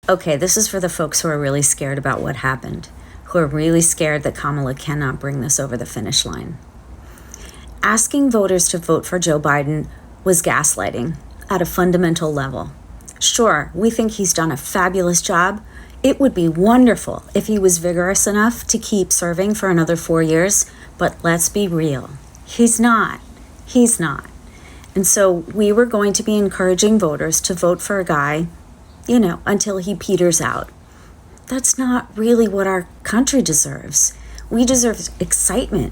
Okay, this is for the folks who are really scared about what happened, who are really scared that Kamala cannot bring this over the finish line. Asking voters to vote for Joe Biden was gaslighting at a fundamental level. Sure, we think he's done a fabulous job. It would be wonderful if he was vigorous enough to keep serving for another 4 years, but let's be real. He's not. He's not. And so we were going to be encouraging voters to vote for a guy, until he peters out. That's not really what our country deserves. We deserve excitement.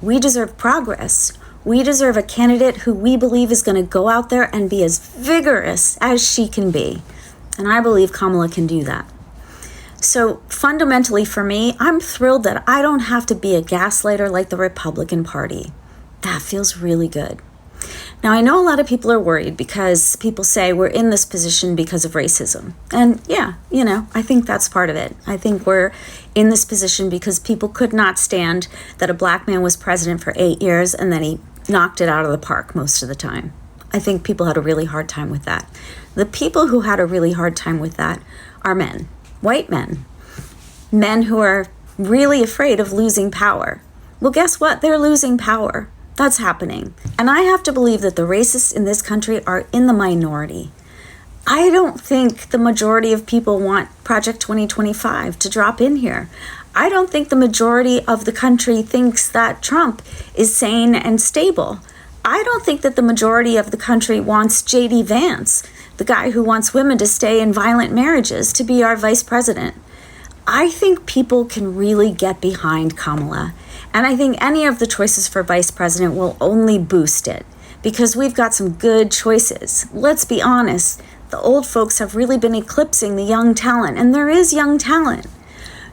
We deserve progress. We deserve a candidate who we believe is going to go out there and be as vigorous as she can be. And I believe Kamala can do that. So fundamentally for me, I'm thrilled that I don't have to be a gaslighter like the Republican Party. That feels really good. Now, I know a lot of people are worried because people say we're in this position because of racism. And yeah, I think that's part of it. I think we're in this position because people could not stand that a black man was president for 8 years and then he knocked it out of the park most of the time. I think people had a really hard time with that. The people who had a really hard time with that are men, white men who are really afraid of losing power. Well, guess what? They're losing power. That's happening. And I have to believe that the racists in this country are in the minority. I don't think the majority of people want Project 2025 to drop in here. I don't think the majority of the country thinks that Trump is sane and stable. I don't think that the majority of the country wants J.D. Vance, the guy who wants women to stay in violent marriages, to be our vice president. I think people can really get behind Kamala. And I think any of the choices for vice president will only boost it because we've got some good choices. Let's be honest, the old folks have really been eclipsing the young talent, and there is young talent.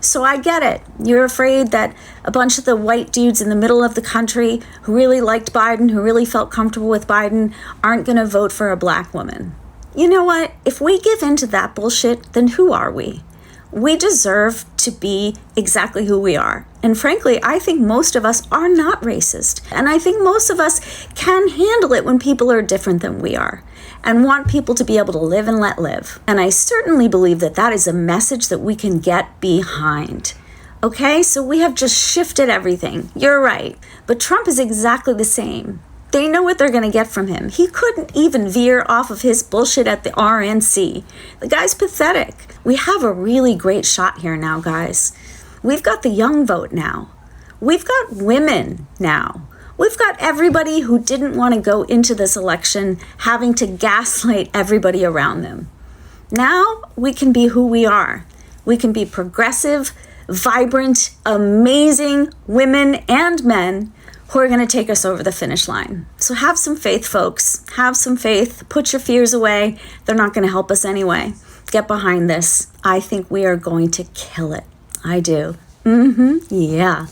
So I get it. You're afraid that a bunch of the white dudes in the middle of the country who really liked Biden, who really felt comfortable with Biden, aren't going to vote for a black woman. You know what? If we give in to that bullshit, then who are we? We deserve to be exactly who we are. And frankly, I think most of us are not racist. And I think most of us can handle it when people are different than we are and want people to be able to live and let live. And I certainly believe that that is a message that we can get behind. Okay, so we have just shifted everything. You're right. But Trump is exactly the same. They know what they're going to get from him. He couldn't even veer off of his bullshit at the RNC. The guy's pathetic. We have a really great shot here now, guys. We've got the young vote now. We've got women now. We've got everybody who didn't want to go into this election having to gaslight everybody around them. Now we can be who we are. We can be progressive, vibrant, amazing women and men who are going to take us over the finish line. So have some faith, folks. Have some faith. Put your fears away. They're not going to help us anyway. Get behind this. I think we are going to kill it. I do. Yeah.